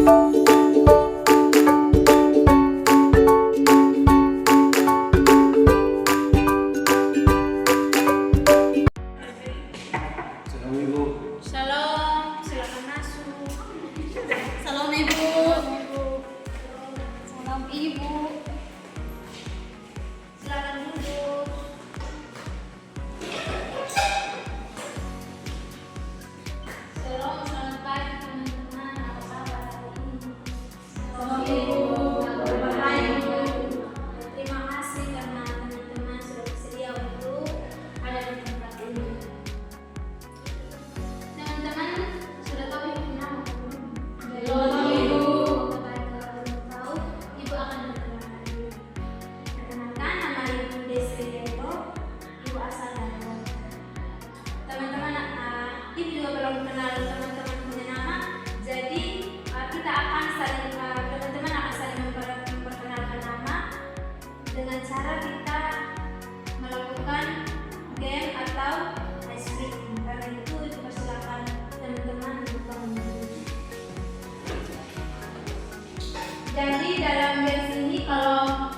Shalom, silakan masuk. Salam Ibu. Salam Ibu. Silakan duduk. Shalom, selamat pagi teman-teman. Apa kabar hari ini? Salam Ibu. Terima kasih karena teman-teman sudah bersedia untuk ada di tempat ini. Teman-teman sudah tahu ibu nama belum? Belum Ibu. Baik, kalau belum tahu, Ibu akan memperkenalkan diri. Perkenalkan, nama Ibu Desri Deto. Ibu asal dari Lombok. Teman-teman, Ibu juga belum kenal teman-teman punya nama. Jadi kita akan saling teman-teman akan saling memperkenalkan nama dengan cara kita melakukan game atau ice breaking. Karena itu dipersilakan teman-teman untuk menunjuk. Jadi dalam games ini kalau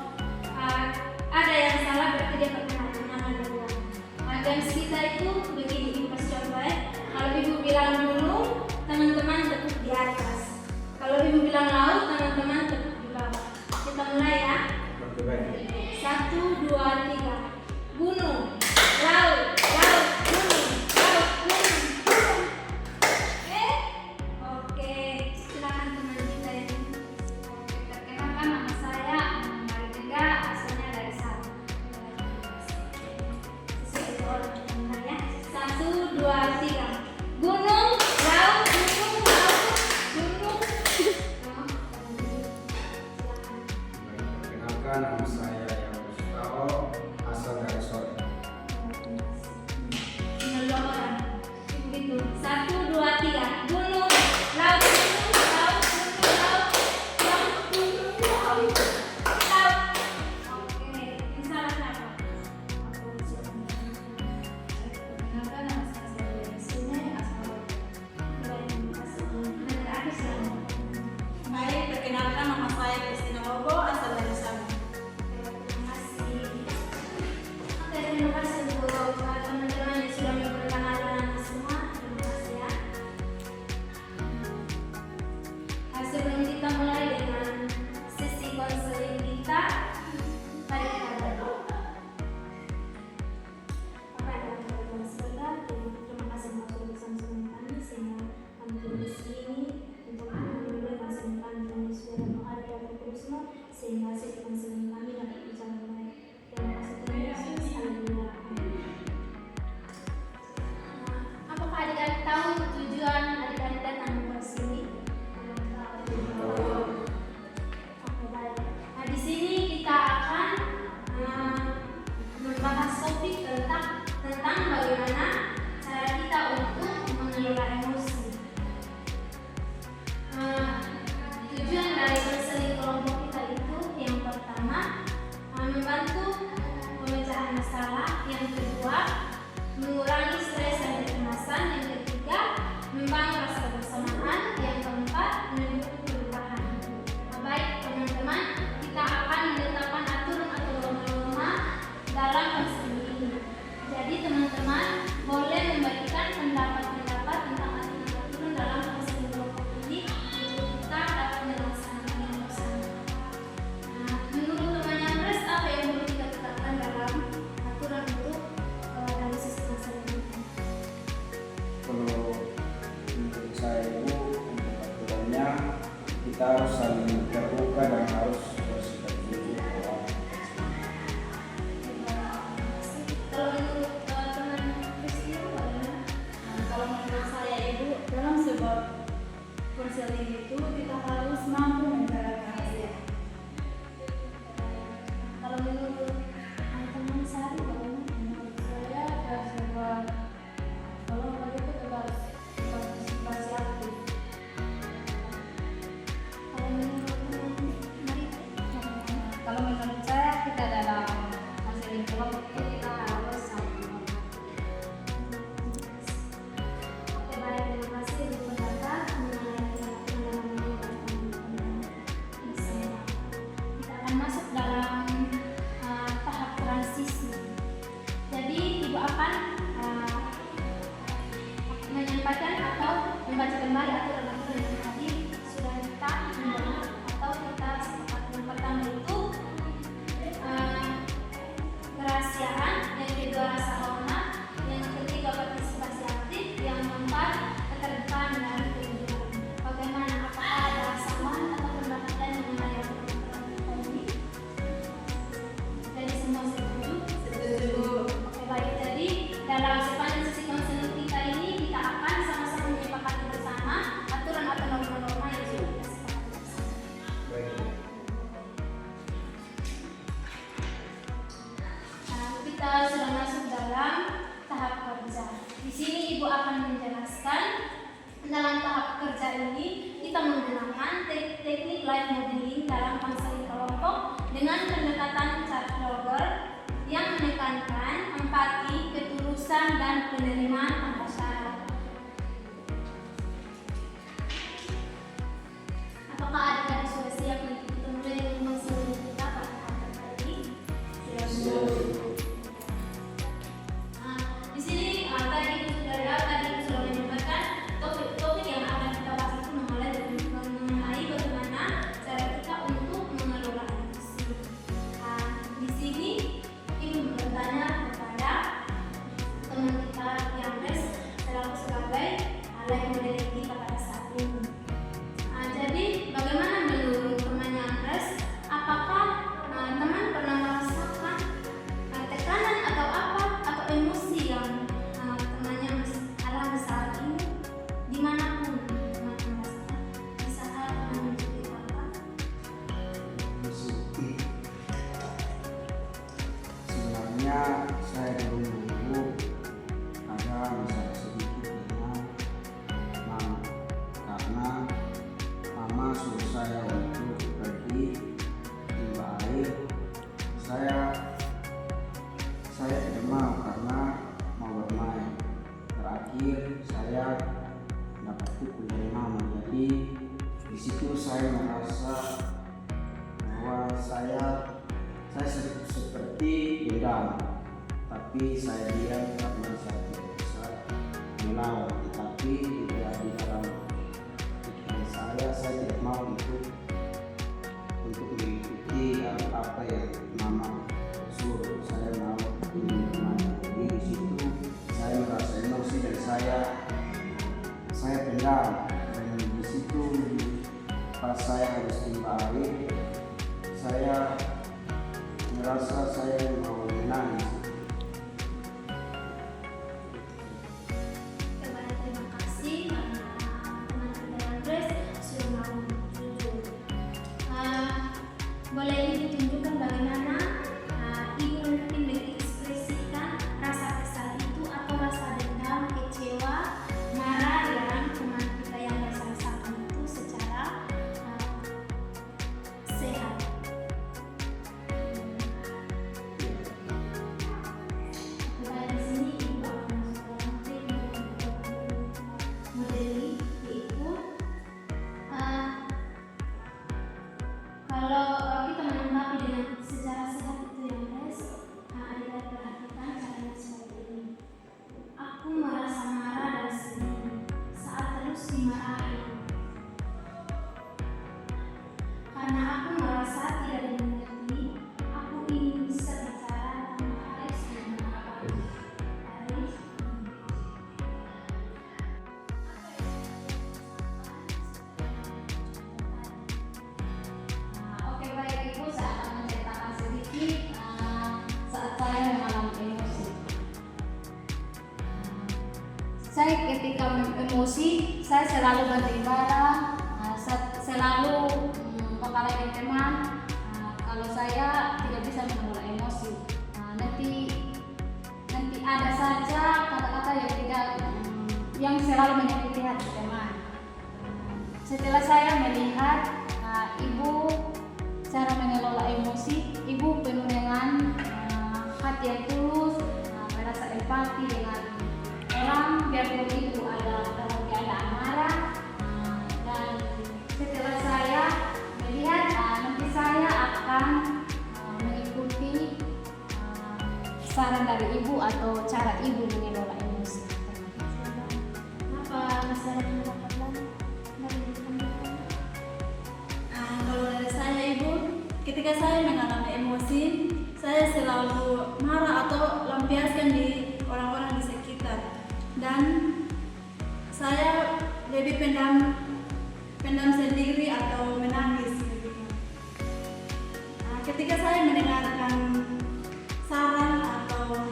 ada yang salah berarti dia perkenalkan nama duluan. Games kita itu begini, Ibu kasih contoh ya. Kalau Ibu bilang gunung, teman-teman tepuk di atas. Kalau Ibu bilang laut, teman-teman tepuk di bawah. Kita mulai ya. 1, 2, 3. Gunung, laut, laut, gunung, laut, gunung, gunung. Oke, silakan teman kita ini. Oke, perkenalkan nama saya Marika, asalnya dari Sabang. Sesuai orang teman ya. 1, 2, 3. Gunung, laut, gunung, laut, gunung. Silakan. Perkenalkan, nama saya Yahya asal dari Solo. Tinggal 2 orang. Begitu. 1, 2, 3. Gunung, laut, gunung, laut, gunung, laut, laut, gunung, laut, laut. Oke, ini salah siapa? Perkenalkan, nama saya Sylvia Sine, asal Benar, aku siapa? Baik, perkenalkan nama saya Kristina Lobo, asal dari Sabang. Terima kasih. Oke, terima kasih untuk teman-teman yang sudah memperkenalkan nama semua. Terima kasih ya. Sebelum kita mulai dengan sesi konseling kita, mari kita berdoa. Bapak yang ada di surga, terima kasih telah sudah bersama-sama kami sehingga kami di sini untuk mengambil konseling kami dan Yesus dan doa dari Roh Kudus-Mu sehingga sesi konseling kami dapat berjalan baik. Terima kasih Tuhan Yesus. Haleluya. Amin. Apakah adik-adik tahu tujuan adik-adik datang ke sini? Oke, baik. Nah, di sini kita akan membahas topik tentang bagaimana cara kita untuk mengelola emosi. Tujuan dari konseling kelompok kita itu yang pertama membantu pemecahan masalah, yang kedua mengurangi stres dan kecemasan, yang ketiga membangun rasa kebersamaan, yang keempat mendukung perubahan. Baik teman-teman, kita akan menetapkan aturan atau norma dalam konseling ini. Jadi teman-teman boleh memberikan pendapat-pendapat tentang aturan dalam konseling kelompok ini untuk kita dapat melaksanakannya bersama. Menurut teman yang pres, apa yang perlu kita tetapkan dalam aturan untuk dalam sistem konseling ini? Kalau menurut saya itu untuk aturannya kita harus saling terbuka dan harus bersikap jujur. Kalau menurut teman Kristi bagaimana? Kalau menurut saya Ibu, dalam sebuah konseling itu kita harus mampu menjaga rahasia. Kalau menurut teman Sari bagaimana? Menurut saya dalam sebuah kelompok itu kita harus berpartisipasi aktif. Kalau menurut teman Marika, Kalau menurut saya kita dalam konseling kelompok itu kita harus saling menghormati. oke baik, terima kasih untuk pendapat mengenai aturan dalam membaca kembali aturan-aturan yang tadi sudah kita dengar atau kita sepakati. Yang pertama itu kerahasiaan, yang kedua rasa hormat, yang ketiga partisipasi aktif, yang keempat keterbukaan dan kejujuran. Bagaimana, apakah ada kesamaan atau pendapatan mengenai aturan kita ini? Jadi semua setuju? Oke, baik. Jadi dalam sepanjang sesi konseling kita ini kita akan sama-sama menyepakati bersama aturan atau norma-norma yang sudah kita sepakati bersama. Kita sudah masuk dalam tahap kerja. Di sini Ibu akan menjelaskan dalam tahap kerja ini kita menggunakan teknik life modeling dalam konseling kelompok dengan pendekatan chart logger yang menekankan empati, ketulusan, dan penerimaan tanpa syarat. Apakah adik-adik sudah siap untuk bertemu dengan konseling kita pada tahap kerja ini? Di sini tadi itu sudah menyebutkan topik yang akan kita bahas itu mengenai bagaimana cara kita untuk mengelola emosi. Di sini Ibu bertanya kepada teman kita yang selalu sebagai life modeling kita pada saat ini. Jadi bagaimana menurut teman yang apakah teman pernah merasakan tekanan atau apa atau emosi yang temannya alami saat ini dimanapun teman merasakan di saat menjadi apa? Sebenarnya saya dulu ada masalah sedikit dengan mama, karena mama suruh saya untuk pergi tiba air. Saya tidak mau karena mau bermain. Terakhir saya dapat pukul dari mama. Jadi di situ saya merasa bahwa saya seperti dendam, tapi saya diam karena saya tidak bisa melawan. Tetapi di dalam pikiran saya tidak mau untuk mengikuti apa yang mama suruh. Saya mau bermain. Jadi di situ saya merasa emosi dan saya pendam. Dan di situ pas saya harus timba air, saya merasa saya mau menangis. Terima kasih karena teman-teman sudah mau jujur. Boleh ditunjukkan bagaimana Ibu mungkin mengekspresikan rasa kesal itu atau rasa dendam, kecewa, marah yang teman kita yang rasakan itu secara sehat. Di sini Ibu akan masuk dalam teknik modeling, yaitu kalau kita menanggapi dengan secara sehat itu yang adik-adik perhatikan caranya seperti ini. Aku merasa marah dan sedih saat terus dimarahi karena aku merasa tidak dimengerti. Aku ingin bisa bicara tanpa harus mendengarkan. Oke, baik Ibu, saya akan menceritakan sedikit saat saya mengalami emosi. Saya ketika emosi, saya selalu banting barang, selalu mengkalahin teman. Kalau saya tidak bisa mengelola emosi, nanti ada saja kata-kata yang selalu menyakiti hati teman. Setelah saya melihat Ibu cara mengelola emosi, Ibu penuh dengan hati yang tulus, merasa empati dengan orang biarpun itu ada dalam keadaan marah. Dan setelah saya melihat nanti saya akan mengikuti saran dari Ibu atau cara Ibu mengelola emosi. Kenapa masalah ketika saya mengalami emosi, saya selalu marah atau lampiaskan di orang-orang di sekitar, dan saya lebih pendam sendiri atau menangis. Nah, ketika saya mendengarkan saran atau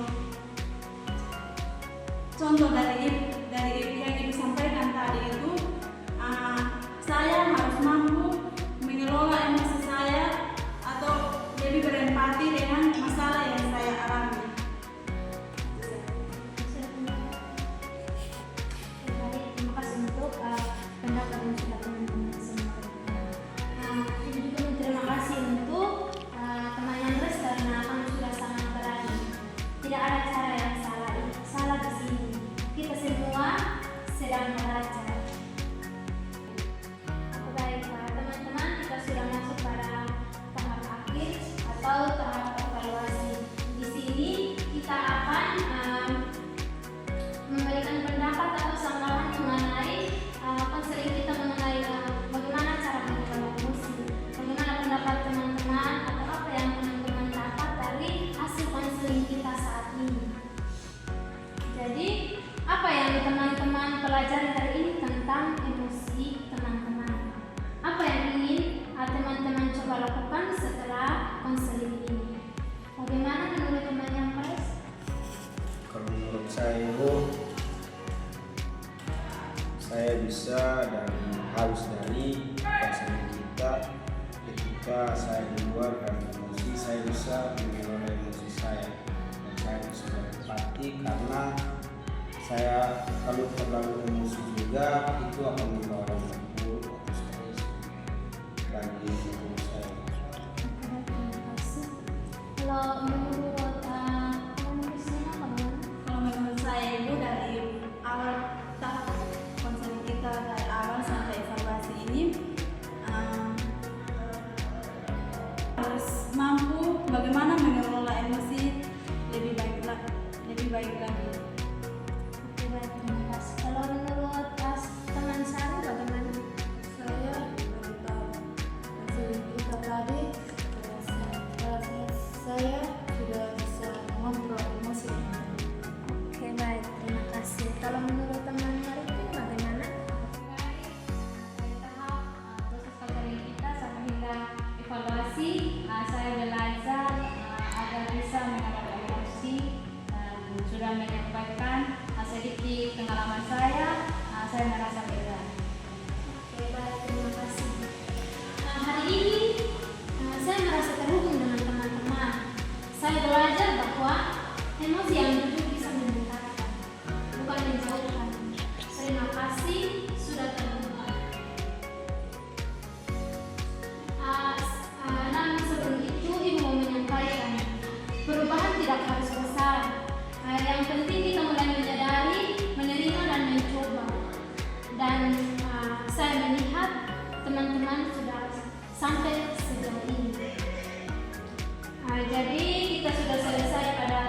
contoh dari yang ibu sampaikan tadi itu, saya harus mampu mengelola emosi saya atau lebih berempati dengan masalah yang saya alami. Terima kasih untuk pendapat yang sudah teman-teman semua. Ibu juga terima kasih untuk teman Andres karena kamu sudah sangat berani. Tidak ada cara yang salah di sini. Kita semua sedang belajar. Baik, teman-teman, kita sudah masuk pada tahap akhir atau tahap evaluasi. Di sini kita akan memberikan pendapat atau sanggahan mengenai konseling kita mengenai bagaimana cara mengelola emosi, bagaimana pendapat teman-teman atau apa yang teman-teman dapat dari hasil konseling kita saat ini. Jadi, apa yang teman-teman pelajari hari ini tentang emosi teman-teman? Apa yang ingin teman-teman coba lakukan setelah konseling ini? Bagaimana menurut teman yang Pres? Kalau menurut saya Ibu, saya bisa dan harus dari konseling kita ketika saya di luar dan emosi, saya bisa mengelola emosi saya dan saya bisa berempati, karena saya kalau terlalu emosi juga itu akan membawa dampak buruk atau stres bagi diri saya. Terima kasih. Kalau menurut Kalau menurut saya Ibu, dari awal tahap konseling kita dari awal sampai evaluasi ini, harus mampu bagaimana mengelola emosi lebih baik lagi. terima kasih. Kalau menurut teman Sari bagaimana? Saya dari tahap konseling kita tadi, saya sudah bisa mengontrol emosi. Oke, baik, terima kasih. Kalau menurut teman Maritim bagaimana? Dari tahap proses konseling kita sampai hingga evaluasi, saya belajar agar bisa mengelola emosi dan sudah menyampaikan sedikit pengalaman saya merasa beda. Oke, baik, terima kasih. Hari ini saya merasa terhubung dengan teman-teman. Saya belajar bahwa emosi yang jujur bisa mendekatkan, bukan menjauhkan. Terima kasih sudah terbuka. Namun sebelum itu, Ibu mau menyampaikan perubahan tidak harus besar. Yang penting kita mulai menyadari, menerima dan mencoba. Dan saya melihat teman-teman sudah sampai sejauh ini. Jadi kita sudah selesai pada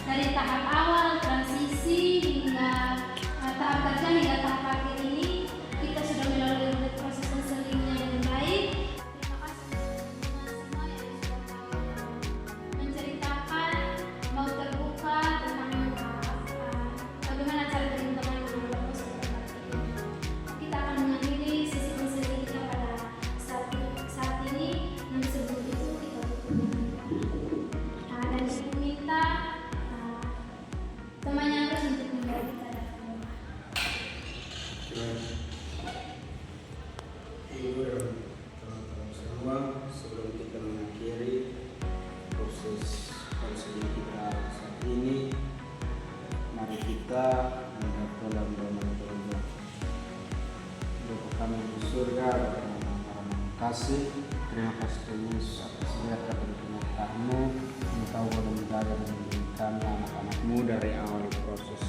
dari tahap awal transisi hingga tahap kerja hingga tahap akhir ini kita sudah melalui proses konselingnya dengan baik. Terima kasih teman-teman semua yang sudah menceritakan, mau terbuka tentang bagaimana cara teman-teman mengelola proses ini. Kita akan mengakhiri sesi konseling kita pada saat ini. Namun sebelum itu kita tutup dan Ibu minta temannya harus untuk memberi tanda terima. Ibu dan teman-teman semua, sebelum kita mengakhiri proses konseling kita saat ini, mari kita menghadap dalam doa. Bapa kami di surga, terima kasih Tuhan Yesus atas segala keberkatan-Mu. Engkau boleh menjaga dan mendidik kami anak-anak-Mu dari awal proses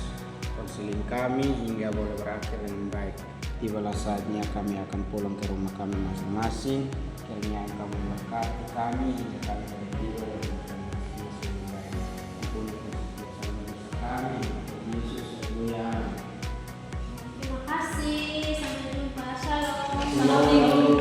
konseling kami hingga boleh berakhir dengan baik. Tibalah saatnya kami akan pulang ke rumah kami masing-masing. Kiranya Engkau memberkati kami hingga kami boleh tiba dan masing-masing yang baik. Ampuni dosa-dosa kami, Yesus Tuhan. Terima kasih, sampai jumpa, shalom. Shalom.